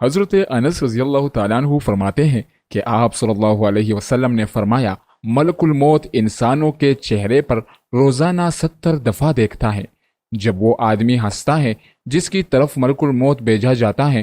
حضرت انس رضی اللہ تعالیٰ عنہ فرماتے ہیں کہ آپ صلی اللہ علیہ وسلم نے فرمایا، ملک الموت انسانوں کے چہرے پر روزانہ 70 دفعہ دیکھتا ہے۔ جب وہ آدمی ہنستا ہے جس کی طرف ملک الموت بھیجا جاتا ہے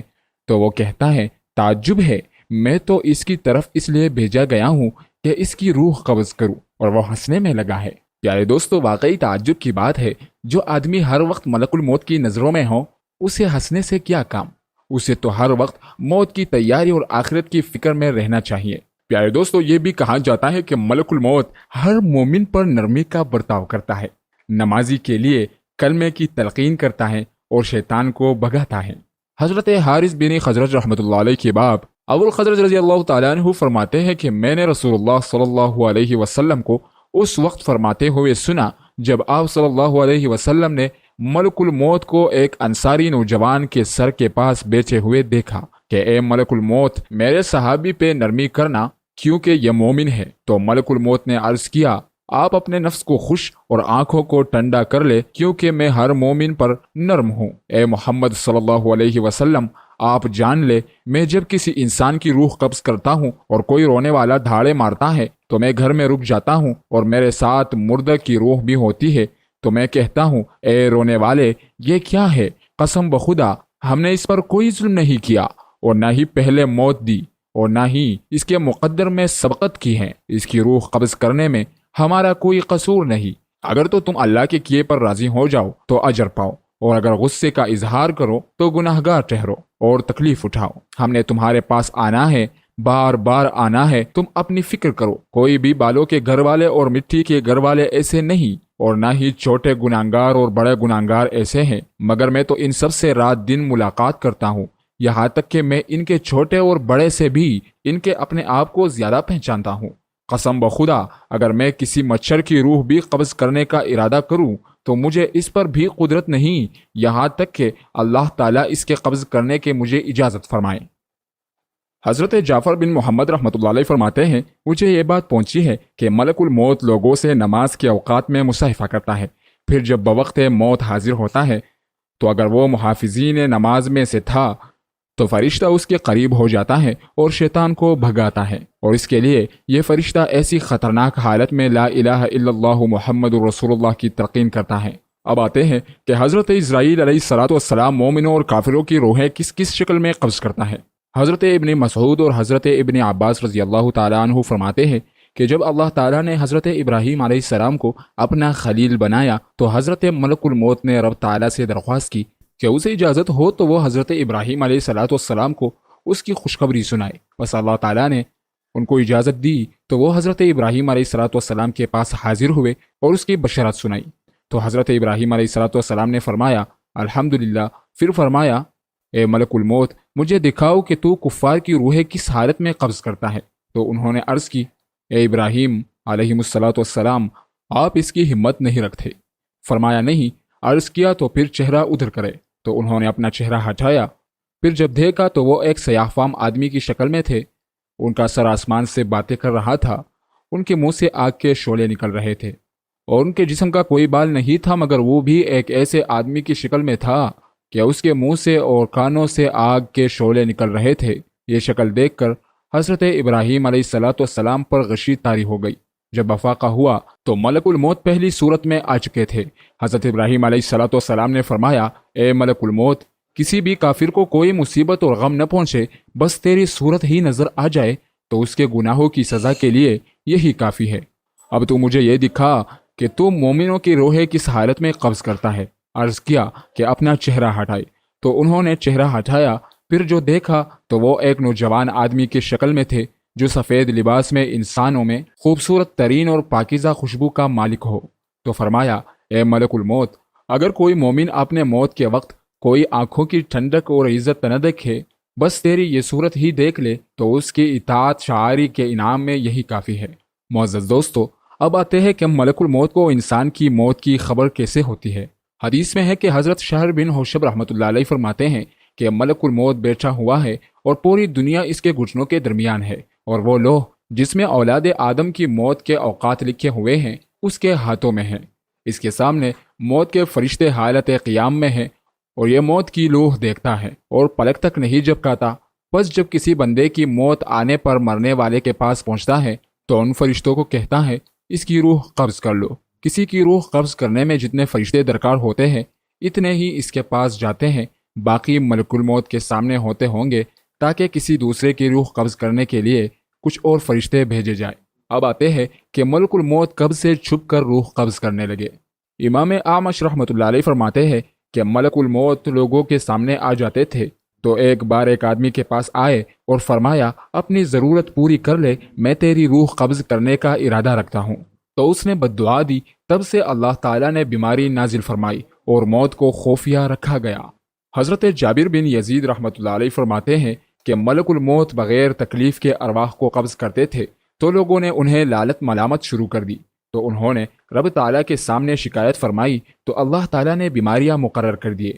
تو وہ کہتا ہے، تعجب ہے، میں تو اس کی طرف اس لیے بھیجا گیا ہوں کہ اس کی روح قبض کروں، اور وہ ہنسنے میں لگا ہے۔ پیارے دوستو، واقعی تعجب کی بات ہے، جو آدمی ہر وقت ملک الموت کی نظروں میں ہو، اسے ہنسنے سے کیا کام؟ اسے تو ہر وقت موت کی تیاری اور آخرت کی فکر میں رہنا چاہیے۔ پیارے دوستو، یہ بھی کہا جاتا ہے کہ ملک الموت ہر مومن پر نرمی کا برتاؤ کرتا ہے، نمازی کے لیے کلمے کی تلقین کرتا ہے اور شیطان کو بھگاتا ہے۔ حضرت حارث بن خزرج رحمۃ اللہ علیہ کے باپ ابو الخزرج رضی اللہ تعالیٰ عنہ فرماتے ہیں کہ میں نے رسول اللہ صلی اللہ علیہ وسلم کو اس وقت فرماتے ہوئے سنا جب آپ صلی اللہ علیہ وسلم نے ملک الموت کو ایک انصاری نوجوان کے سر کے پاس بیٹھے ہوئے دیکھا کہ اے ملک الموت، میرے صحابی پہ نرمی کرنا کیونکہ یہ مومن ہے۔ تو ملک الموت نے عرض کیا، آپ اپنے نفس کو خوش اور آنکھوں کو ٹھنڈا کر لے، کیونکہ میں ہر مومن پر نرم ہوں۔ اے محمد صلی اللہ علیہ وسلم، آپ جان لے، میں جب کسی انسان کی روح قبض کرتا ہوں اور کوئی رونے والا دھاڑے مارتا ہے تو میں گھر میں رک جاتا ہوں، اور میرے ساتھ مردہ کی روح بھی ہوتی ہے تو میں کہتا ہوں، اے رونے والے، یہ کیا ہے؟ قسم بخدا ہم نے اس پر کوئی ظلم نہیں کیا، اور نہ ہی پہلے موت دی، اور نہ ہی اس کے مقدر میں سبقت کی ہے۔ اس کی روح قبض کرنے میں ہمارا کوئی قصور نہیں۔ اگر تو تم اللہ کے کیے پر راضی ہو جاؤ تو اجر پاؤ، اور اگر غصے کا اظہار کرو تو گناہگار ٹھہرو اور تکلیف اٹھاؤ۔ ہم نے تمہارے پاس آنا ہے، بار بار آنا ہے، تم اپنی فکر کرو۔ کوئی بھی بالوں کے گھر والے اور مٹی کے گھر والے ایسے نہیں، اور نہ ہی چھوٹے گناہگار اور بڑے گناہگار ایسے ہیں، مگر میں تو ان سب سے رات دن ملاقات کرتا ہوں، یہاں تک کہ میں ان کے چھوٹے اور بڑے سے بھی ان کے اپنے آپ کو زیادہ پہچانتا ہوں۔ قسم بخدا اگر میں کسی مچھر کی روح بھی قبض کرنے کا ارادہ کروں تو مجھے اس پر بھی قدرت نہیں، یہاں تک کہ اللہ تعالیٰ اس کے قبض کرنے کے مجھے اجازت فرمائے۔ حضرت جعفر بن محمد رحمۃ اللہ علیہ فرماتے ہیں، مجھے یہ بات پہنچی ہے کہ ملک الموت لوگوں سے نماز کے اوقات میں مصافحہ کرتا ہے، پھر جب بوقت موت حاضر ہوتا ہے تو اگر وہ محافظین نماز میں سے تھا تو فرشتہ اس کے قریب ہو جاتا ہے اور شیطان کو بھگاتا ہے، اور اس کے لیے یہ فرشتہ ایسی خطرناک حالت میں لا الہ الا اللہ محمد رسول اللہ کی تلقین کرتا ہے۔ اب آتے ہیں کہ حضرت اسرائیل علیہ الصلوۃ والسلام مومنوں اور کافروں کی روحیں کس کس شکل میں قبض کرتا ہے۔ حضرت ابن مسعود اور حضرت ابن عباس رضی اللہ تعالیٰ عنہ فرماتے ہیں کہ جب اللہ تعالیٰ نے حضرت ابراہیم علیہ السلام کو اپنا خلیل بنایا تو حضرت ملک الموت نے رب تعالیٰ سے درخواست کی کہ اسے اجازت ہو تو وہ حضرت ابراہیم علیہ الصلوۃ والسلام کو اس کی خوشخبری سنائے۔ بس اللہ تعالیٰ نے ان کو اجازت دی تو وہ حضرت ابراہیم علیہ الصلوۃ والسلام کے پاس حاضر ہوئے اور اس کی بشارت سنائی۔ تو حضرت ابراہیم علیہ الصلوۃ والسلام نے فرمایا الحمدللہ، پھر فرمایا اے ملک الموت، مجھے دکھاؤ کہ تو کفار کی روحیں کس حالت میں قبض کرتا ہے۔ تو انہوں نے عرض کی، اے ابراہیم علیہ الصلوۃ والسلام، آپ اس کی ہمت نہیں رکھتے۔ فرمایا نہیں۔ عرض کیا تو پھر چہرہ ادھر کرے۔ تو انہوں نے اپنا چہرہ ہٹایا، پھر جب دیکھا تو وہ ایک سیاہ فام آدمی کی شکل میں تھے، ان کا سر آسمان سے باتیں کر رہا تھا، ان کے منہ سے آگ کے شعلے نکل رہے تھے، اور ان کے جسم کا کوئی بال نہیں تھا، مگر وہ بھی ایک ایسے آدمی کی شکل میں تھا کہ اس کے منہ سے اور کانوں سے آگ کے شعلے نکل رہے تھے۔ یہ شکل دیکھ کر حضرت ابراہیم علیہ الصلوۃ والسلام پر غشی طاری ہو گئی۔ جب افاقہ ہوا تو ملک الموت پہلی صورت میں آ چکے تھے۔ حضرت ابراہیم علیہ الصلوۃ والسلام نے فرمایا، اے ملک الموت، کسی بھی کافر کو کوئی مصیبت اور غم نہ پہنچے، بس تیری صورت ہی نظر آ جائے تو اس کے گناہوں کی سزا کے لیے یہی کافی ہے۔ اب تو مجھے یہ دکھا کہ تو مومنوں کی روحیں کس حالت میں قبض کرتا ہے۔ عرض کیا کہ اپنا چہرہ ہٹائے۔ تو انہوں نے چہرہ ہٹایا، پھر جو دیکھا تو وہ ایک نوجوان آدمی کی شکل میں تھے جو سفید لباس میں انسانوں میں خوبصورت ترین اور پاکیزہ خوشبو کا مالک ہو۔ تو فرمایا، اے ملک الموت، اگر کوئی مومن اپنے موت کے وقت کوئی آنکھوں کی ٹھنڈک اور عزت نہ دیکھے، بس تیری یہ صورت ہی دیکھ لے تو اس کی اطاعت شاعری کے انعام میں یہی کافی ہے۔ معزز دوستو، اب آتے ہیں کہ ملک الموت کو انسان کی موت کی خبر کیسے ہوتی ہے۔ حدیث میں ہے کہ حضرت شہر بن حوشب رحمۃ اللہ علیہ فرماتے ہیں کہ ملک الموت بیٹھا ہوا ہے اور پوری دنیا اس کے گھٹنوں کے درمیان ہے، اور وہ لوح جس میں اولاد آدم کی موت کے اوقات لکھے ہوئے ہیں اس کے ہاتھوں میں ہے۔ اس کے سامنے موت کے فرشتے حالت قیام میں ہیں، اور یہ موت کی لوح دیکھتا ہے اور پلک تک نہیں جھپکاتا بس جب کسی بندے کی موت آنے پر مرنے والے کے پاس پہنچتا ہے تو ان فرشتوں کو کہتا ہے اس کی روح قبض کر لو۔ کسی کی روح قبض کرنے میں جتنے فرشتے درکار ہوتے ہیں اتنے ہی اس کے پاس جاتے ہیں، باقی ملک الموت کے سامنے ہوتے ہوں گے تاکہ کسی دوسرے کی روح قبض کرنے کے لیے کچھ اور فرشتے بھیجے جائیں۔ اب آتے ہیں کہ ملک الموت کب سے چھپ کر روح قبض کرنے لگے۔ امام اعمش رحمۃ اللہ علیہ فرماتے ہیں کہ ملک الموت لوگوں کے سامنے آ جاتے تھے تو ایک بار ایک آدمی کے پاس آئے اور فرمایا اپنی ضرورت پوری کر لے، میں تیری روح قبض کرنے کا ارادہ رکھتا ہوں۔ تو اس نے بددعا دی، تب سے اللہ تعالیٰ نے بیماری نازل فرمائی اور موت کو خفیہ رکھا گیا۔ حضرت جابر بن یزید رحمۃ اللہ علیہ فرماتے ہیں کہ ملک الموت بغیر تکلیف کے ارواح کو قبض کرتے تھے تو لوگوں نے انہیں لعنت ملامت شروع کر دی، تو انہوں نے رب تعالیٰ کے سامنے شکایت فرمائی تو اللہ تعالیٰ نے بیماریاں مقرر کر دیے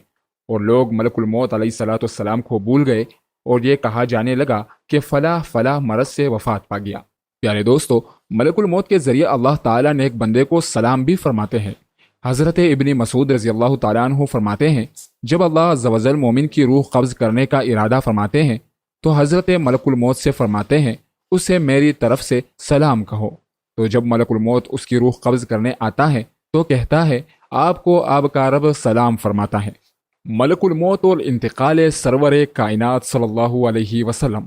اور لوگ ملک الموت علیہ الصلوۃ والسلام کو بھول گئے اور یہ کہا جانے لگا کہ فلاں فلاں مرض سے وفات پا گیا۔ پیارے دوستو، ملک الموت کے ذریعے اللہ تعالیٰ نے ایک بندے کو سلام بھی فرماتے ہیں۔ حضرت ابن مسعود رضی اللہ تعالیٰ عنہ فرماتے ہیں جب اللہ عز و جل مومن کی روح قبض کرنے کا ارادہ فرماتے ہیں تو حضرت ملک الموت سے فرماتے ہیں اسے میری طرف سے سلام کہو۔ تو جب ملک الموت اس کی روح قبض کرنے آتا ہے تو کہتا ہے آپ کو آپ کا رب سلام فرماتا ہے۔ ملک الموت اور انتقال سرور کائنات صلی اللہ علیہ وسلم۔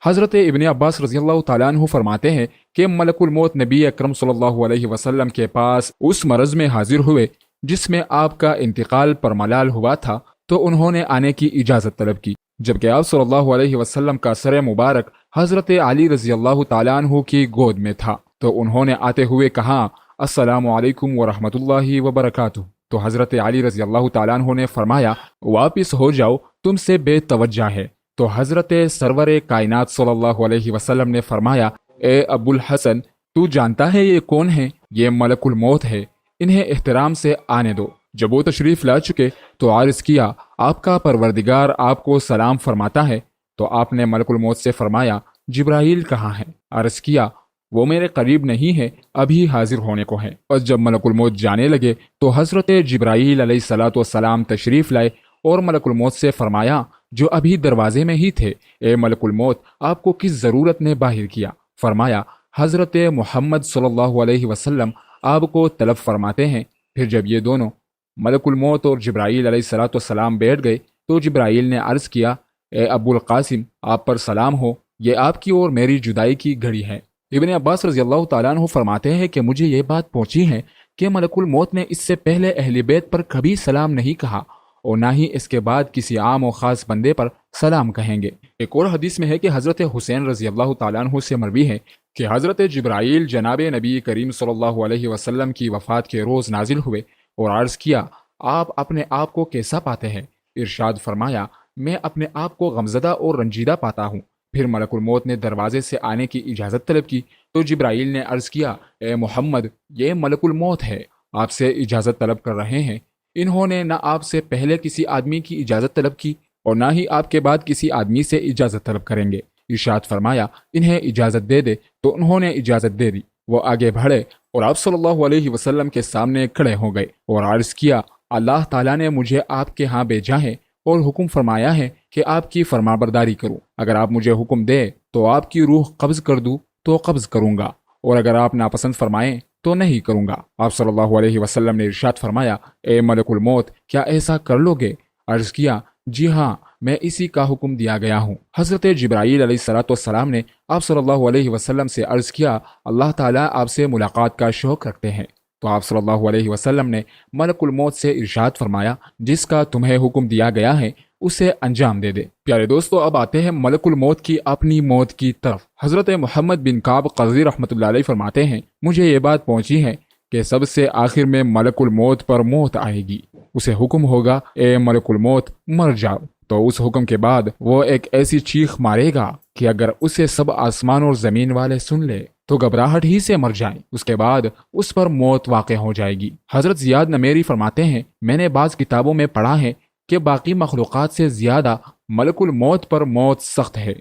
حضرت ابن عباس رضی اللہ تعالیٰ عنہ فرماتے ہیں کہ ملک الموت نبی اکرم صلی اللہ علیہ وسلم کے پاس اس مرض میں حاضر ہوئے جس میں آپ کا انتقال پر ملال ہوا تھا، تو انہوں نے آنے کی اجازت طلب کی، جبکہ آپ صلی اللہ علیہ وسلم کا سر مبارک حضرت علی رضی اللہ تعالیٰ عنہ کی گود میں تھا، تو انہوں نے آتے ہوئے کہا السلام علیکم ورحمۃ اللہ وبرکاتہ، تو حضرت علی رضی اللہ تعالیٰ عنہ نے فرمایا واپس ہو جاؤ، تم سے بے توجہ ہے۔ تو حضرت سرور کائنات صلی اللہ علیہ وسلم نے فرمایا اے ابو الحسن، تو جانتا ہے یہ کون ہے؟ یہ ملک الموت ہے، انہیں احترام سے آنے دو۔ جب وہ تشریف لا چکے تو عرض کیا آپ کا پروردگار آپ کو سلام فرماتا ہے، تو آپ نے ملک الموت سے فرمایا جبرائیل کہاں ہے؟ عرض کیا وہ میرے قریب نہیں ہے، ابھی حاضر ہونے کو ہے۔ اور جب ملک الموت جانے لگے تو حضرت جبرائیل علیہ الصلوۃ والسلام تشریف لائے اور ملک الموت سے فرمایا جو ابھی دروازے میں ہی تھے، اے ملک الموت آپ کو کس ضرورت نے باہر کیا؟ فرمایا حضرت محمد صلی اللہ علیہ وسلم آپ کو طلب فرماتے ہیں۔ پھر جب یہ دونوں ملک الموت اور جبرائیل علیہ الصلوۃ والسلام بیٹھ گئے تو جبرائیل نے عرض کیا اے ابو القاسم آپ پر سلام ہو، یہ آپ کی اور میری جدائی کی گھڑی ہے۔ ابن عباس رضی اللہ تعالیٰ عنہ فرماتے ہیں کہ مجھے یہ بات پہنچی ہے کہ ملک الموت نے اس سے پہلے اہل بیت پر کبھی سلام نہیں کہا اور نہ ہی اس کے بعد کسی عام و خاص بندے پر سلام کہیں گے۔ ایک اور حدیث میں ہے کہ حضرت حسین رضی اللہ تعالیٰ عنہ سے مروی ہے کہ حضرت جبرائیل جناب نبی کریم صلی اللہ علیہ وسلم کی وفات کے روز نازل ہوئے اور عرض کیا آپ اپنے آپ کو کیسا پاتے ہیں؟ ارشاد فرمایا میں اپنے آپ کو غمزدہ اور رنجیدہ پاتا ہوں۔ پھر ملک الموت نے دروازے سے آنے کی اجازت طلب کی تو جبرائیل نے عرض کیا اے محمد یہ ملک الموت ہے، آپ سے اجازت طلب کر رہے ہیں۔ انہوں نے نہ آپ سے پہلے کسی آدمی کی اجازت طلب کی اور نہ ہی آپ کے بعد کسی آدمی سے اجازت طلب کریں گے۔ ارشاد فرمایا انہیں اجازت دے دے، تو انہوں نے اجازت دے دی۔ وہ آگے بڑھے اور آپ صلی اللہ علیہ وسلم کے سامنے کھڑے ہو گئے اور عرض کیا اللہ تعالیٰ نے مجھے آپ کے ہاں بھیجا ہے اور حکم فرمایا ہے کہ آپ کی فرمانبرداری کروں۔ اگر آپ مجھے حکم دے تو آپ کی روح قبض کر دوں تو قبض کروں گا، اور اگر آپ ناپسند فرمائیں تو نہیں کروں گا۔ آپ صلی اللہ علیہ وسلم نے ارشاد فرمایا اے ملک الموت کیا ایسا کر لو گے؟ عرض کیا جی ہاں میں اسی کا حکم دیا گیا ہوں۔ حضرت جبرائیل علیہ الصلوۃ والسلام نے آپ صلی اللہ علیہ وسلم سے عرض کیا اللہ تعالیٰ آپ سے ملاقات کا شوق رکھتے ہیں، تو آپ صلی اللہ علیہ وسلم نے ملک الموت سے ارشاد فرمایا جس کا تمہیں حکم دیا گیا ہے اسے انجام دے دے۔ پیارے دوستو اب آتے ہیں ملک الموت کی اپنی موت کی طرف۔ حضرت محمد بن کعب قرظی رحمۃ اللہ علیہ فرماتے ہیں مجھے یہ بات پہنچی ہے کہ سب سے آخر میں ملک الموت پر موت آئے گی، اسے حکم ہوگا اے ملک الموت مر جاؤ، تو اس حکم کے بعد وہ ایک ایسی چیخ مارے گا کہ اگر اسے سب آسمان اور زمین والے سن لے تو گھبراہٹ ہی سے مر جائیں، اس کے بعد اس پر موت واقع ہو جائے گی۔ حضرت زیاد نمیری فرماتے ہیں میں نے بعض کتابوں میں پڑھا ہے کہ باقی مخلوقات سے زیادہ ملک الموت پر موت سخت ہے۔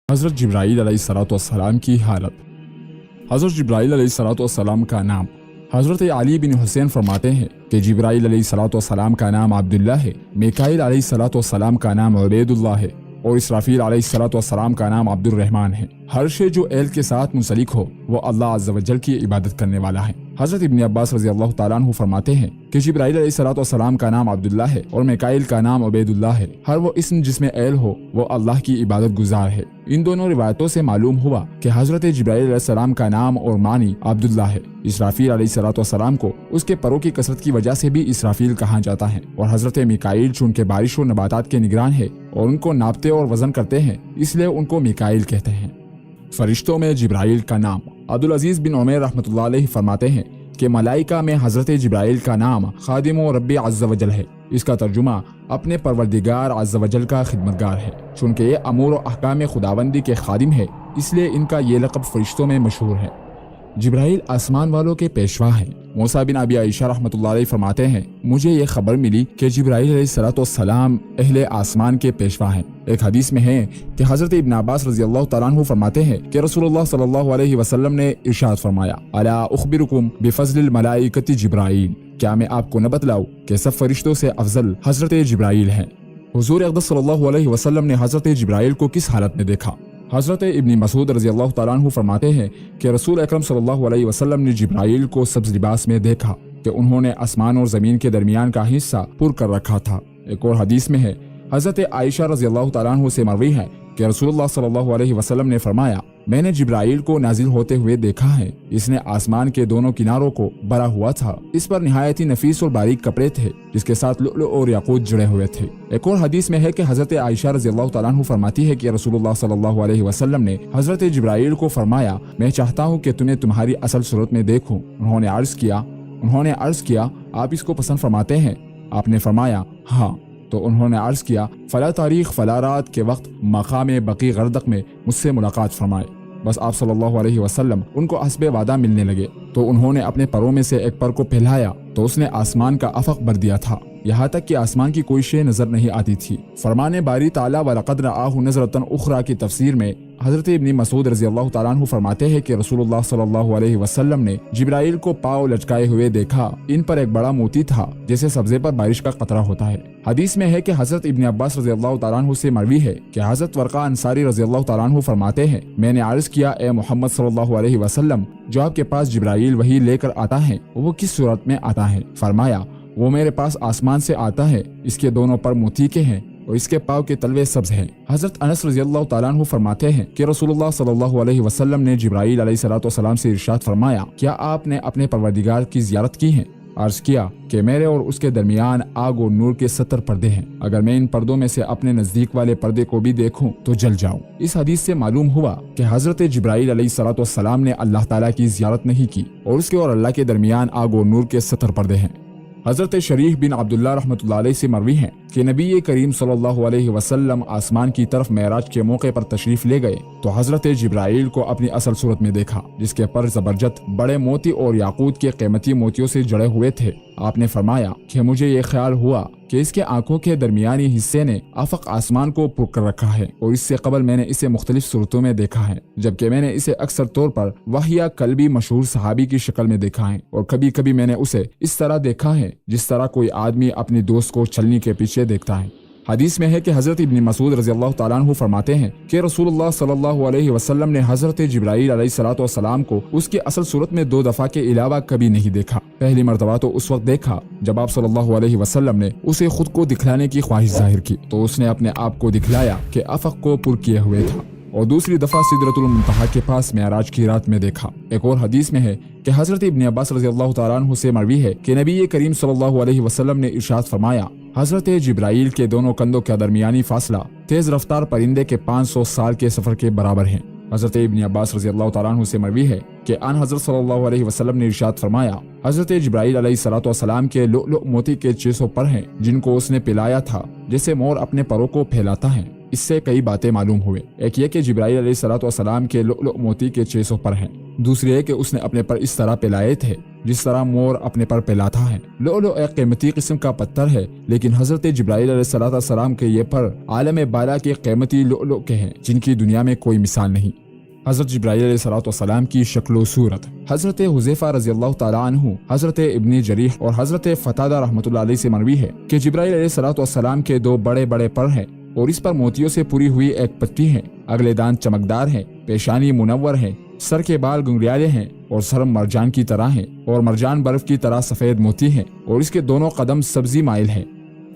حضرت جبرائیل علیہ الصلوۃ والسلام کی حالت۔ حضرت جبرائیل علیہ الصلوۃ والسلام کا نام۔ حضرت علی بن حسین فرماتے ہیں کہ جبرائیل علیہ الصلوۃ والسلام کا نام عبداللہ ہے، میکائیل علیہ الصلوۃ والسلام کا نام عبیداللہ ہے اور اسرافیل علیہ الصلوۃ والسلام کا نام عبد الرحمن ہے۔ ہر شے جو ایل کے ساتھ منسلک ہو وہ اللہ عز و جل کی عبادت کرنے والا ہے۔ حضرت ابن عباس رضی اللہ تعالیٰ عنہ فرماتے ہیں کہ جبرائیل علیہ الصلوۃ والسلام کا نام عبداللہ ہے اور میکائیل کا نام عبیداللہ ہے۔ ہر وہ اسم جس میں ایل ہو وہ اللہ کی عبادت گزار ہے۔ ان دونوں روایتوں سے معلوم ہوا کہ حضرت جبرائیل علیہ السلام کا نام اور معنی عبداللہ ہے۔ اسرافیل علیہ الصلوۃ والسلام کو اس کے پروں کی کثرت کی وجہ سے بھی اسرافیل کہا جاتا ہے، اور حضرت میکائیل چونکہ بارش و نباتات کے نگران ہے اور ان کو ناپتے اور وزن کرتے ہیں اس لیے ان کو میکائیل کہتے ہیں۔ فرشتوں میں جبرائیل کا نام۔ عبدالعزیز بن عمیر رحمۃ اللہ علیہ فرماتے ہیں کہ ملائکہ میں حضرت جبرائیل کا نام خادم و رب عز و جل ہے۔ اس کا ترجمہ اپنے پروردگار عز و جل کا خدمتگار ہے۔ چونکہ یہ امور و احکام خداوندی کے خادم ہے اس لیے ان کا یہ لقب فرشتوں میں مشہور ہے۔ جبرائیل آسمان والوں کے پیشوا ہیں۔ موسیٰ بن ابی عائشہ رحمۃ اللہ علیہ فرماتے ہیں مجھے یہ خبر ملی کہ جبرائیل علیہ الصلوۃ والسلام اہل آسمان کے پیشوا ہیں۔ ایک حدیث میں ہے کہ حضرت ابن عباس رضی اللہ تعالیٰ عنہ فرماتے ہیں کہ رسول اللہ صلی اللہ علیہ وسلم نے ارشاد فرمایا الا اخبرکم بفضل الملائکۃ جبرائیل، کیا میں آپ کو نہ بتلاؤں کہ سب فرشتوں سے افضل حضرت جبرائیل ہیں۔ حضور اقدس صلی اللہ علیہ وسلم نے حضرت جبرائیل کو کس حالت میں دیکھا؟ حضرت ابن مسعود رضی اللہ تعالیٰ عنہ فرماتے ہیں کہ رسول اکرم صلی اللہ علیہ وسلم نے جبرائیل کو سبز لباس میں دیکھا کہ انہوں نے آسمان اور زمین کے درمیان کا حصہ پر کر رکھا تھا۔ ایک اور حدیث میں ہے حضرت عائشہ رضی اللہ تعالیٰ عنہ سے مروی ہے کہ رسول اللہ صلی اللہ علیہ وسلم نے فرمایا میں نے جبرائیل کو نازل ہوتے ہوئے دیکھا ہے، اس نے آسمان کے دونوں کناروں کو بھرا ہوا تھا، اس پر نہایت ہی نفیس اور باریک کپڑے تھے جس کے ساتھ لؤلؤ اور یاقوت جڑے ہوئے تھے۔ ایک اور حدیث میں ہے کہ حضرت عائشہ رضی اللہ تعالیٰ عنہ فرماتی ہے کہ رسول اللہ صلی اللہ علیہ وسلم نے حضرت جبرائیل کو فرمایا میں چاہتا ہوں کہ تمہیں تمہاری اصل صورت میں دیکھوں۔ انہوں نے عرض کیا آپ اس کو پسند فرماتے ہیں؟ آپ نے فرمایا ہاں۔ تو انہوں نے عرض کیا فلا تاریخ فلا رات کے وقت مقام بقیع غردق میں مجھ سے ملاقات فرمائے۔ بس آپ صلی اللہ علیہ وسلم ان کو حسب وعدہ ملنے لگے تو انہوں نے اپنے پروں میں سے ایک پر کو پھیلایا تو اس نے آسمان کا افق بھر دیا تھا، یہاں تک کہ آسمان کی کوئی شے نظر نہیں آتی تھی۔ فرمان باری تعالیٰ وَلَقَدْ رَآهُ نَظْرَةً أُخْرَى کی تفسیر میں حضرت ابن مسعود رضی اللہ تعالیٰ عنہ فرماتے ہیں کہ رسول اللہ صلی اللہ علیہ وسلم نے جبرائیل کو پاؤں لچکائے ہوئے دیکھا، ان پر ایک بڑا موتی تھا جیسے سبزے پر بارش کا قطرہ ہوتا ہے۔ حدیث میں ہے کہ حضرت ابن عباس رضی اللہ تعالیٰ عنہ سے مروی ہے کہ حضرت ورقہ انصاری رضی اللہ تعالیٰ عنہ فرماتے ہیں میں نے عرض کیا اے محمد صلی اللہ علیہ وسلم جو آپ کے پاس جبرائیل وحی لے کر آتا ہے وہ کس صورت میں آتا ہے؟ فرمایا وہ میرے پاس آسمان سے آتا ہے، اس کے دونوں پر موتی کے ہیں اور اس کے پاؤں کے تلوے سبز ہیں۔ حضرت انس رضی اللہ تعالیٰ عنہ فرماتے ہیں کہ رسول اللہ صلی اللہ علیہ وسلم نے جبرائیل علیہ الصلوۃ والسلام سے ارشاد فرمایا کیا آپ نے اپنے پروردگار کی زیارت کی ہے؟ عرض کیا کہ میرے اور اس کے درمیان آگ اور نور کے 70 پردے ہیں، اگر میں ان پردوں میں سے اپنے نزدیک والے پردے کو بھی دیکھوں تو جل جاؤں۔ اس حدیث سے معلوم ہوا کہ حضرت جبرائیل علیہ الصلوۃ والسلام نے اللہ تعالیٰ کی زیارت نہیں کی اور اس کے اور اللہ کے درمیان آگ اور نور کے 70 پردے ہیں۔ حضرت شریح بن عبداللہ رحمۃ اللہ علیہ سے مروی ہے کہ نبی کریم صلی اللہ علیہ وسلم آسمان کی طرف معراج کے موقع پر تشریف لے گئے تو حضرت جبرائیل کو اپنی اصل صورت میں دیکھا جس کے پر زبرجد بڑے موتی اور یاقوت کے قیمتی موتیوں سے جڑے ہوئے تھے۔ آپ نے فرمایا کہ مجھے یہ خیال ہوا کہ اس کے آنکھوں کے درمیانی حصے نے آفق آسمان کو پر کر رکھا ہے اور اس سے قبل میں نے اسے مختلف صورتوں میں دیکھا ہے، جبکہ میں نے اسے اکثر طور پر وحیہ کلبی مشہور صحابی کی شکل میں دیکھا ہے اور کبھی کبھی میں نے اسے اس طرح دیکھا ہے جس طرح کوئی آدمی اپنی دوست کو چلنی کے پیچھے دیکھتا ہے۔ حدیث میں ہے کہ حضرت ابن مسعود رضی اللہ تعالیٰ عنہ فرماتے ہیں کہ رسول اللہ صلی اللہ علیہ وسلم نے حضرت جبرائیل علیہ الصلوۃ والسلام کو اس کی اصل صورت میں 2 دفعہ کے علاوہ کبھی نہیں دیکھا۔ پہلی مرتبہ تو اس وقت دیکھا جب آپ صلی اللہ علیہ وسلم نے اسے خود کو دکھلانے کی خواہش ظاہر کی تو اس نے اپنے آپ کو دکھلایا کہ افق کو پر کیے ہوئے تھا، اور دوسری دفعہ سدرۃ المنتہا کے پاس معراج کی رات میں دیکھا۔ ایک اور حدیث میں ہے کہ حضرت ابن عباس رضی اللہ تعالیٰ عنہ سے مروی ہے کہ نبی کریم صلی اللہ علیہ وسلم نے ارشاد فرمایا حضرت جبرائیل کے دونوں کندھوں کا درمیانی فاصلہ تیز رفتار پرندے کے 500 سال کے سفر کے برابر ہے۔ حضرت ابن عباس رضی اللہ تعالیٰ عنہ سے مروی ہے کہ آن حضرت صلی اللہ علیہ وسلم نے ارشاد فرمایا حضرت جبرائیل علیہ الصلوۃ والسلام کے لؤلؤ موتی کے 600 پر ہیں جن کو اس نے پلایا تھا جیسے مور اپنے پروں کو پھیلاتا ہے۔ اس سے کئی باتیں معلوم ہوئے، ایک یہ کہ جبرائیل علیہ الصلوۃ والسلام کے لؤلؤ موتی کے 600 پر ہیں، دوسری ہے کہ اس نے اپنے پر اس طرح پلائے تھے جس طرح مور اپنے پر پلاتا ہے۔ لؤلؤ ایک قیمتی قسم کا پتھر ہے لیکن حضرت جبرائیل علیہ الصلوۃ والسلام کے یہ پر عالم بالا کے قیمتی لؤلؤ کے ہیں جن کی دنیا میں کوئی مثال نہیں۔ حضرت جبرائیل علیہ السلام کی شکل و صورت۔ حضرت حذیفہ رضی اللہ تعالیٰ عنہ، حضرت ابن جریح اور حضرت فتادہ رحمۃ اللہ علیہ سے مروی ہے کہ جبرائیل علیہ السلام کے دو بڑے بڑے پر ہیں اور اس پر موتیوں سے پوری ہوئی ایک پٹی ہے، اگلے دانت چمکدار ہیں، پیشانی منور ہے، سر کے بال گنگریالے ہیں اور سر مرجان کی طرح ہیں اور مرجان برف کی طرح سفید موتی ہیں اور اس کے دونوں قدم سبزی مائل ہیں۔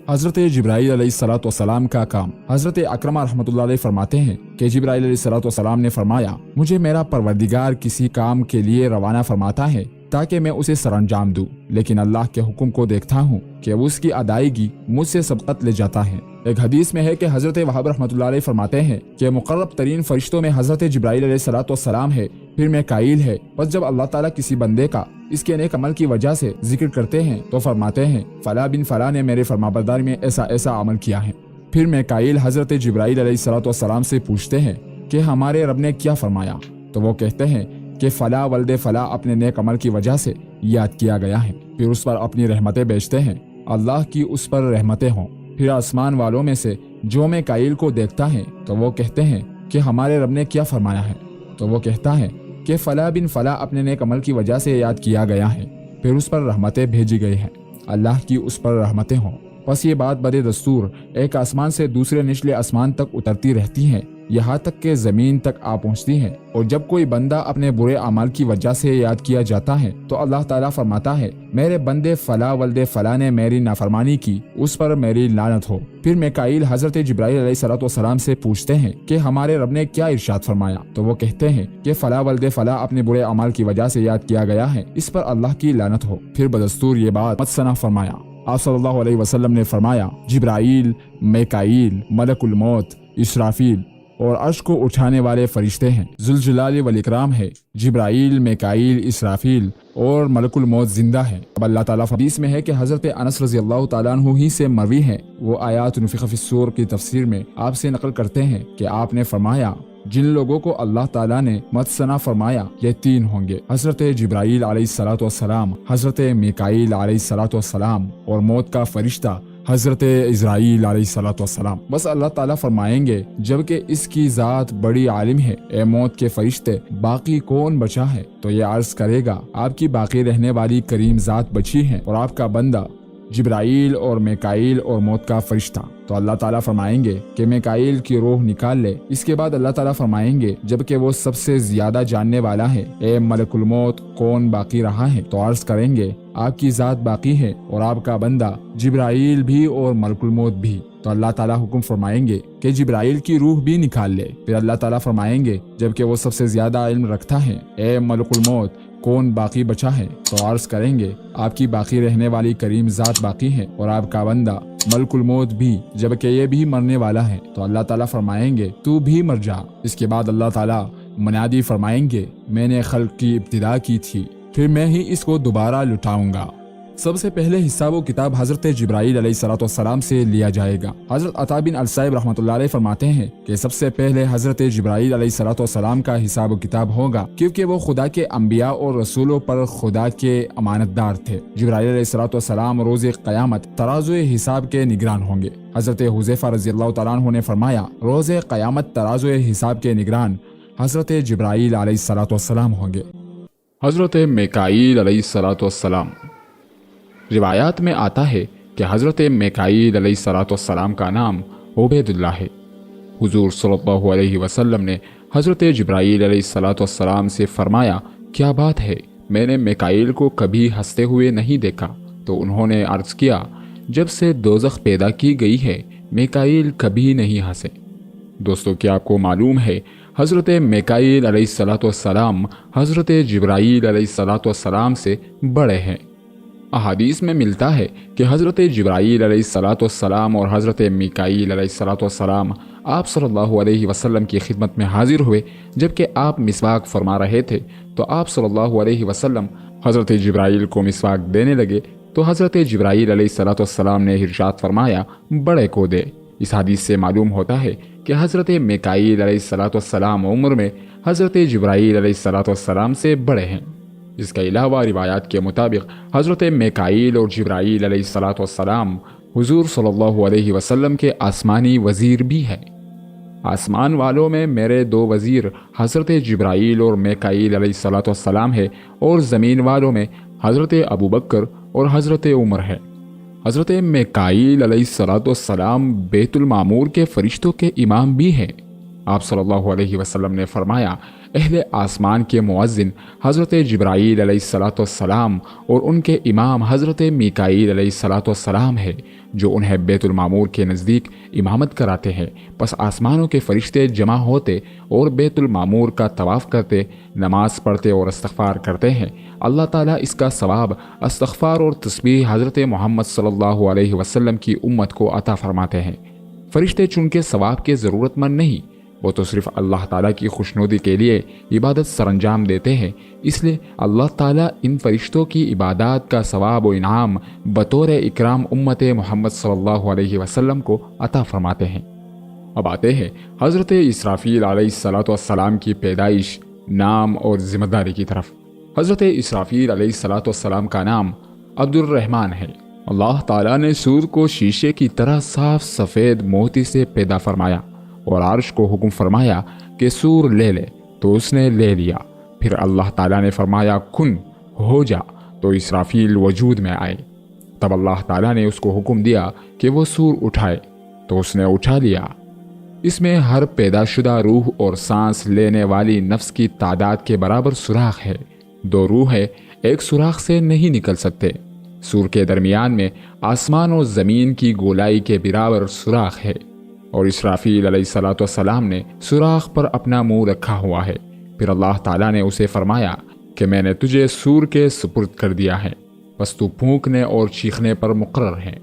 حضرت جبرائیل علیہ السلام کا کام۔ حضرت اکرمہ رحمۃ اللہ علیہ فرماتے ہیں کہ جبرائیل علیہ السلام نے فرمایا، مجھے میرا پروردگار کسی کام کے لیے روانہ فرماتا ہے تاکہ میں اسے سر انجام دوں، لیکن اللہ کے حکم کو دیکھتا ہوں کہ وہ اس کی ادائیگی مجھ سے سبقت لے جاتا ہے۔ ایک حدیث میں ہے کہ حضرت وہاب رحمۃ اللہ علیہ فرماتے ہیں کہ مقرب ترین فرشتوں میں حضرت جبرائیل علیہ السلام ہے، پھر میکائیل ہے۔ بس جب اللہ تعالیٰ کسی بندے کا اس کے نیک عمل کی وجہ سے ذکر کرتے ہیں تو فرماتے ہیں فلاں بن فلاں نے میرے فرمانبرداری میں ایسا ایسا عمل کیا ہے۔ پھر میکائیل حضرت جبرائیل علیہ السلام سے پوچھتے ہیں کہ ہمارے رب نے کیا فرمایا، تو وہ کہتے ہیں کہ فلاں ولد فلاں اپنے نیک عمل کی وجہ سے یاد کیا گیا ہے، پھر اس پر اپنی رحمتیں بیچتے ہیں، اللہ کی اس پر رحمتیں ہوں۔ پھر آسمان والوں میں سے جو میکائیل کو دیکھتا ہے تو وہ کہتے ہیں کہ ہمارے رب نے کیا فرمایا ہے، تو وہ کہتا ہے کہ فلاں بن فلاں اپنے نیک عمل کی وجہ سے یاد کیا گیا ہے، پھر اس پر رحمتیں بھیجی گئی ہیں، اللہ کی اس پر رحمتیں ہوں۔ پس یہ بات بد دستور ایک آسمان سے دوسرے نچلے آسمان تک اترتی رہتی ہیں، یہاں تک کہ زمین تک آ پہنچتی ہیں، اور جب کوئی بندہ اپنے برے اعمال کی وجہ سے یاد کیا جاتا ہے تو اللہ تعالیٰ فرماتا ہے میرے بندے فلاں ولد فلاں نے میری نافرمانی کی، اس پر میری لعنت ہو۔ پھر میکائیل حضرت جبرائیل علیہ السلام سے پوچھتے ہیں کہ ہمارے رب نے کیا ارشاد فرمایا، تو وہ کہتے ہیں کہ فلاں ولد فلاں اپنے برے اعمال کی وجہ سے یاد کیا گیا ہے، اس پر اللہ کی لعنت ہو۔ پھر بدستور یہ بات مت سنا فرمایا۔ آپ صلی اللہ علیہ وسلم نے فرمایا جبرائیل، میکائیل، ملک الموت، اسرافیل اور عرش کو اٹھانے والے فرشتے ہیں، ذوالجلال والاکرام ہے۔ جبرائیل، میکائیل، اسرافیل اور ملک الموت زندہ ہے۔ اب اللہ تعالیٰ حدیث میں ہے کہ حضرت انس رضی اللہ تعالیٰ عنہ ہی سے مروی ہے، وہ آیات نفخ فی الصور کی تفسیر میں آپ سے نقل کرتے ہیں کہ آپ نے فرمایا جن لوگوں کو اللہ تعالیٰ نے مت ثنا فرمایا یہ تین ہوں گے، حضرت جبرائیل علیہ السلام، حضرت میکائیل علیہ السلام اور موت کا فرشتہ حضرت اسرائیل علیہ السلام۔ بس اللہ تعالیٰ فرمائیں گے جبکہ اس کی ذات بڑی عالم ہے، اے موت کے فرشتے باقی کون بچا ہے؟ تو یہ عرض کرے گا آپ کی باقی رہنے والی کریم ذات بچی ہے اور آپ کا بندہ جبرائیل اور میکائیل اور موت کا فرشتہ۔ تو اللہ تعالیٰ فرمائیں گے کہ میکائیل کی روح نکال لے۔ اس کے بعد اللہ تعالیٰ فرمائیں گے جبکہ وہ سب سے زیادہ جاننے والا ہے، اے ملک الموت کون باقی رہا ہے؟ تو عرض کریں گے آپ کی ذات باقی ہے اور آپ کا بندہ جبرائیل بھی اور ملک الموت بھی۔ تو اللہ تعالیٰ حکم فرمائیں گے کہ جبرائیل کی روح بھی نکال لے۔ پھر اللہ تعالیٰ فرمائیں گے جبکہ وہ سب سے زیادہ علم رکھتا ہے، اے ملک الموت کون باقی بچا ہے؟ تو عرض کریں گے آپ کی باقی رہنے والی کریم ذات باقی ہے اور آپ کا بندہ ملک الموت بھی، جبکہ یہ بھی مرنے والا ہے۔ تو اللہ تعالیٰ فرمائیں گے تو بھی مر جا۔ اس کے بعد اللہ تعالیٰ منادی فرمائیں گے میں نے خلق کی ابتدا کی تھی، پھر میں ہی اس کو دوبارہ لٹاؤں گا۔ سب سے پہلے حساب و کتاب حضرت جبرائیل علیہ السلام سے لیا جائے گا۔ حضرت عطا بن الصائب رحمۃ اللہ علیہ فرماتے ہیں کہ سب سے پہلے حضرت جبرائیل علیہ السلام کا حساب و کتاب ہوگا، کیونکہ وہ خدا کے انبیاء اور رسولوں پر خدا کے امانت دار تھے۔ جبرائیل علیہ السلام روز قیامت ترازو حساب کے نگران ہوں گے۔ حضرت حذیفہ رضی اللہ تعالیٰ عنہ نے فرمایا روز قیامت ترازو حساب کے نگران حضرت جبرائیل علیہ السلام ہوں گے۔ حضرت میکائیل علیہ السلام۔ روایات میں آتا ہے کہ حضرت میکائیل علیہ السلام کا نام عبید اللہ ہے۔ حضور صلی اللہ علیہ وسلم نے حضرت جبرائیل علیہ السلام سے فرمایا کیا بات ہے، میں نے میکائیل کو کبھی ہنستے ہوئے نہیں دیکھا۔ تو انہوں نے عرض کیا جب سے دوزخ پیدا کی گئی ہے میکائیل کبھی نہیں ہنسے۔ دوستو کیا آپ کو معلوم ہے حضرت میکائیل علیہ السلام حضرت جبرائیل علیہ السلام سے بڑے ہیں۔ احادیث میں ملتا ہے کہ حضرت جبرائیل علیہ السلام اور حضرت میکائیل علیہ السلام آپ صلی اللہ علیہ وسلم کی خدمت میں حاضر ہوئے جبکہ آپ مسواک فرما رہے تھے، تو آپ صلی اللہ علیہ وسلم حضرت جبرائیل کو مسواک دینے لگے تو حضرت جبرائیل علیہ السلام نے ارشاد فرمایا بڑے کو دے۔ اس حدیث سے معلوم ہوتا ہے کہ حضرت میکائیل علیہ السلام عمر میں حضرت جبرائیل علیہ السلام سے بڑے ہیں۔ اس کے علاوہ روایات کے مطابق حضرت میکائیل اور جبرائیل علیہ السلام حضور صلی اللہ علیہ وسلم کے آسمانی وزیر بھی ہیں۔ آسمان والوں میں میرے دو وزیر حضرت جبرائیل اور میکائیل علیہ الصلوۃ والسلام ہے، اور زمین والوں میں حضرت ابوبکر اور حضرت عمر ہے۔ حضرت میکائیل علیہ الصلوۃ والسلام بیت المعمور کے فرشتوں کے امام بھی ہیں۔ آپ صلی اللہ علیہ وسلم نے فرمایا، اہل آسمان کے مؤذن حضرت جبرائیل علیہ الصلوۃ والسلام اور ان کے امام حضرت میکائیل علیہ الصلوۃ والسلام ہے، جو انہیں بیت المعمور کے نزدیک امامت کراتے ہیں۔ پس آسمانوں کے فرشتے جمع ہوتے اور بیت المعمور کا طواف کرتے، نماز پڑھتے اور استغفار کرتے ہیں۔ اللہ تعالیٰ اس کا ثواب استغفار اور تسبیح حضرت محمد صلی اللہ علیہ وسلم کی امت کو عطا فرماتے ہیں۔ فرشتے چونکہ ثواب کے ضرورت مند نہیں، وہ تو صرف اللہ تعالیٰ کی خوشنودی کے لیے عبادت سر انجام دیتے ہیں، اس لیے اللہ تعالیٰ ان فرشتوں کی عبادات کا ثواب و انعام بطور اکرام امت محمد صلی اللہ علیہ وسلم کو عطا فرماتے ہیں۔ اب آتے ہیں حضرت اسرافیل علیہ الصلوۃ والسلام کی پیدائش، نام اور ذمہ داری کی طرف۔ حضرت اسرافیل علیہ الصلوۃ والسلام کا نام عبد الرحمن ہے۔ اللہ تعالیٰ نے سور کو شیشے کی طرح صاف سفید موتی سے پیدا فرمایا اور عرش کو حکم فرمایا کہ سور لے لے، تو اس نے لے لیا۔ پھر اللہ تعالیٰ نے فرمایا کن ہو جا، تو اسرافیل وجود میں آئے۔ تب اللہ تعالیٰ نے اس کو حکم دیا کہ وہ سور اٹھائے، تو اس نے اٹھا لیا۔ اس میں ہر پیدا شدہ روح اور سانس لینے والی نفس کی تعداد کے برابر سوراخ ہے۔ دو روح ہے، ایک سوراخ سے نہیں نکل سکتے۔ سور کے درمیان میں آسمان و زمین کی گولائی کے برابر سوراخ ہے، اور اسرافیل علیہ الصلوۃ والسلام نے سوراخ پر اپنا منہ رکھا ہوا ہے۔ پھر اللہ تعالیٰ نے اسے فرمایا کہ میں نے تجھے سور کے سپرد کر دیا ہے، بس تو پھونکنے اور چیخنے پر مقرر ہے۔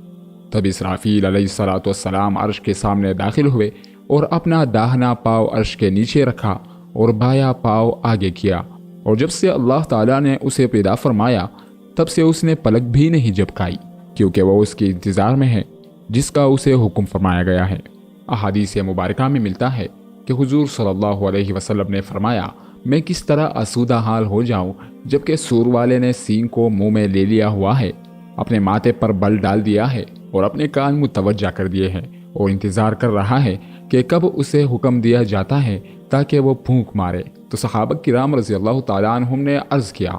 تب اسرافیل علیہ الصلوۃ والسلام عرش کے سامنے داخل ہوئے اور اپنا داہنا پاؤ عرش کے نیچے رکھا اور بایاں پاؤ آگے کیا، اور جب سے اللہ تعالیٰ نے اسے پیدا فرمایا تب سے اس نے پلک بھی نہیں جھپکائی، کیونکہ وہ اس کے انتظار میں ہے جس کا اسے حکم فرمایا گیا ہے۔ احادیث مبارکہ میں ملتا ہے کہ حضور صلی اللہ علیہ وسلم نے فرمایا، میں کس طرح آسودہ حال ہو جاؤں جبکہ سور والے نے سینگ کو منہ میں لے لیا ہوا ہے، اپنے ماتھے پر بل ڈال دیا ہے اور اپنے کان متوجہ کر دیے ہیں، اور انتظار کر رہا ہے کہ کب اسے حکم دیا جاتا ہے تاکہ وہ پھونک مارے۔ تو صحابہ کرام رضی اللہ تعالیٰ عنہم نے عرض کیا،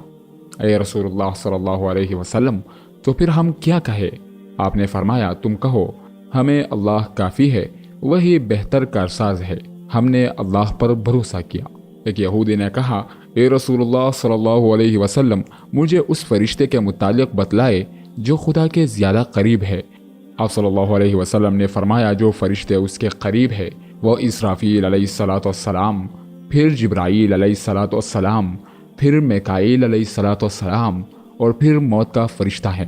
اے رسول اللہ صلی اللہ علیہ وسلم، تو پھر ہم کیا کہے؟ آپ نے فرمایا، تم کہو ہمیں اللہ کافی ہے، وہی بہتر کارساز ہے، ہم نے اللہ پر بھروسہ کیا۔ ایک یہودی نے کہا، اے رسول اللہ صلی اللہ علیہ وسلم، مجھے اس فرشتے کے متعلق بتلائے جو خدا کے زیادہ قریب ہے۔ آپ صلی اللہ علیہ وسلم نے فرمایا، جو فرشتے اس کے قریب ہے وہ اسرافیل علیہ الصلوۃ والسلام، پھر جبرائیل علیہ الصلوۃ والسلام، پھر میکائیل علیہ الصلوۃ والسلام، اور پھر موت کا فرشتہ ہے۔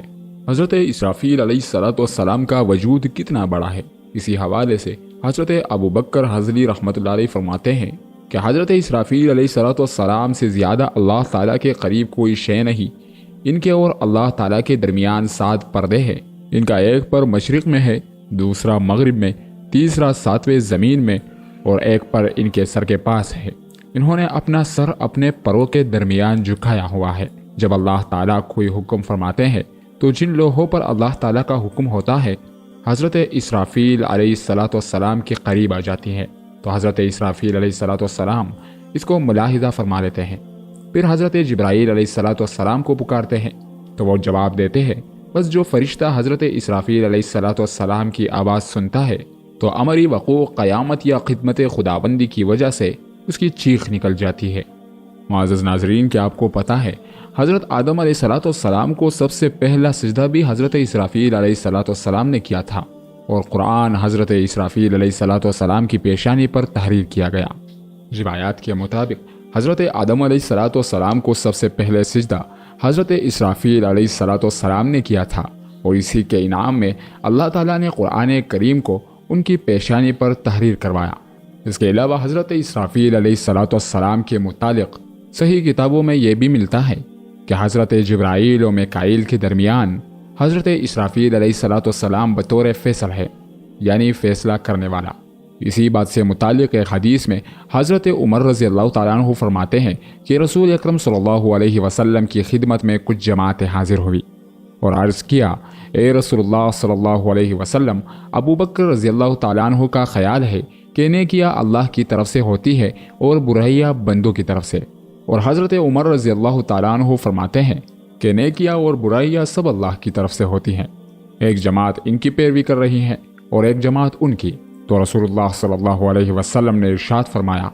حضرت اسرافیل علیہ الصلوۃ والسلام کا وجود کتنا بڑا ہے، اسی حوالے سے حضرت ابوبکر حضلی رحمۃ اللہ علیہ فرماتے ہیں کہ حضرت اسرافیل علیہ الصلوۃ والسلام سے زیادہ اللہ تعالیٰ کے قریب کوئی شے نہیں۔ ان کے اور اللہ تعالیٰ کے درمیان 7 پردے ہیں، ان کا ایک پر مشرق میں ہے، دوسرا مغرب میں، تیسرا 7ویں زمین میں، اور ایک پر ان کے سر کے پاس ہے۔ انہوں نے اپنا سر اپنے پروں کے درمیان جھکایا ہوا ہے۔ جب اللہ تعالیٰ کوئی حکم فرماتے ہیں تو جن لوہوں پر اللہ تعالیٰ کا حکم ہوتا ہے حضرت اسرافیل علیہ الصلوۃ والسلام کے قریب آ جاتی ہے، تو حضرت اسرافیل علیہ الصلوۃ والسلام اس کو ملاحظہ فرما لیتے ہیں۔ پھر حضرت جبرائیل علیہ الصلوۃ والسلام کو پکارتے ہیں تو وہ جواب دیتے ہیں۔ بس جو فرشتہ حضرت اسرافیل علیہ الصلوۃ والسلام کی آواز سنتا ہے تو امری وقوع قیامت یا خدمت خداوندی کی وجہ سے اس کی چیخ نکل جاتی ہے۔ معزز ناظرین، کیا آپ کو پتہ ہے حضرت آدم علیہ الصلوۃ والسلام کو سب سے پہلا سجدہ بھی حضرت اسرافیل علیہ الصلوۃ والسلام نے کیا تھا، اور قرآن حضرت اسرافیل علیہ الصلوۃ والسلام کی پیشانی پر تحریر کیا گیا۔ روایات کے مطابق حضرت آدم علیہ الصلوۃ والسلام کو سب سے پہلے سجدہ حضرت اسرافیل علیہ الصلوۃ والسلام نے کیا تھا، اور اسی کے انعام میں اللہ تعالیٰ نے قرآن کریم کو ان کی پیشانی پر تحریر کروایا۔ اس کے علاوہ حضرت اسرافیل علیہ الصلوۃ والسلام کے متعلق صحیح کتابوں میں یہ بھی ملتا ہے کہ حضرت جبرائیل و میکائیل کے درمیان حضرت اسرافیل علیہ الصلوۃ والسلام بطور فیصل ہے، یعنی فیصلہ کرنے والا۔ اسی بات سے متعلق ایک حدیث میں حضرت عمر رضی اللہ تعالیٰ عنہ فرماتے ہیں کہ رسول اکرم صلی اللہ علیہ وسلم کی خدمت میں کچھ جماعتیں حاضر ہوئی اور عرض کیا، اے رسول اللہ صلی اللہ علیہ وسلم، ابو بکر رضی اللہ تعالیٰ عنہ کا خیال ہے کہ نیکیاں اللہ کی طرف سے ہوتی ہے اور برائیاں بندوں کی طرف سے۔ اور حضرت عمر رضی اللہ تعالیٰ عنہ فرماتے ہیں کہ نیکیاں اور برائیاں سب اللہ کی طرف سے ہوتی ہیں، ایک جماعت ان کی پیروی کر رہی ہے اور ایک جماعت ان کی۔ تو رسول اللہ صلی اللہ علیہ وسلم نے ارشاد فرمایا،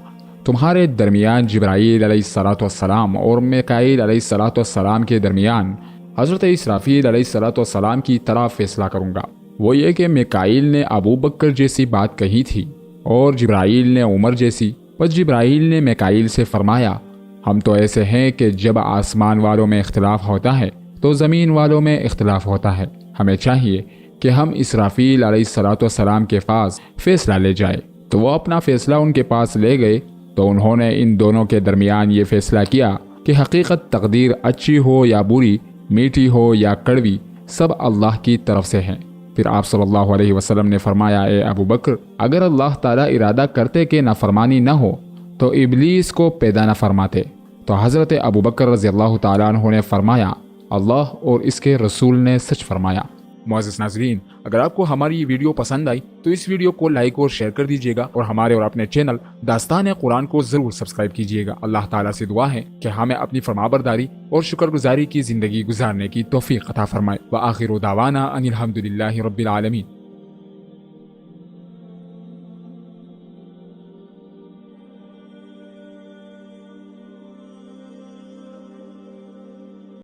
تمہارے درمیان جبرائیل علیہ الصلوۃ والسلام اور میکائیل علیہ الصلوۃ والسلام کے درمیان حضرت اسرافیل علیہ الصلوۃ والسلام کی طرح فیصلہ کروں گا۔ وہ یہ کہ میکائیل نے ابو بکر جیسی بات کہی تھی اور جبرائیل نے عمر جیسی۔ پس جبرائیل نے میکائیل سے فرمایا، ہم تو ایسے ہیں کہ جب آسمان والوں میں اختلاف ہوتا ہے تو زمین والوں میں اختلاف ہوتا ہے، ہمیں چاہیے کہ ہم اسرافیل علیہ الصلوۃ والسلام کے پاس فیصلہ لے جائے۔ تو وہ اپنا فیصلہ ان کے پاس لے گئے، تو انہوں نے ان دونوں کے درمیان یہ فیصلہ کیا کہ حقیقت تقدیر اچھی ہو یا بری، میٹھی ہو یا کڑوی، سب اللہ کی طرف سے ہیں۔ پھر آپ صلی اللہ علیہ وسلم نے فرمایا، اے ابو بکر، اگر اللہ تعالیٰ ارادہ کرتے کہ نافرمانی نہ ہو تو ابلیس کو پیدا نہ فرماتے۔ تو حضرت ابو بکر رضی اللہ تعالیٰ عنہ نے فرمایا، اللہ اور اس کے رسول نے سچ فرمایا۔ معزز ناظرین، اگر آپ کو ہماری یہ ویڈیو پسند آئی تو اس ویڈیو کو لائک اور شیئر کر دیجیے گا، اور ہمارے اور اپنے چینل داستان قرآن کو ضرور سبسکرائب کیجیے گا۔ اللہ تعالیٰ سے دعا ہے کہ ہمیں اپنی فرمانبرداری اور شکر گزاری کی زندگی گزارنے کی توفیق عطا فرمائے۔ وآخر دعوانا ان الحمد للہ رب العالمین۔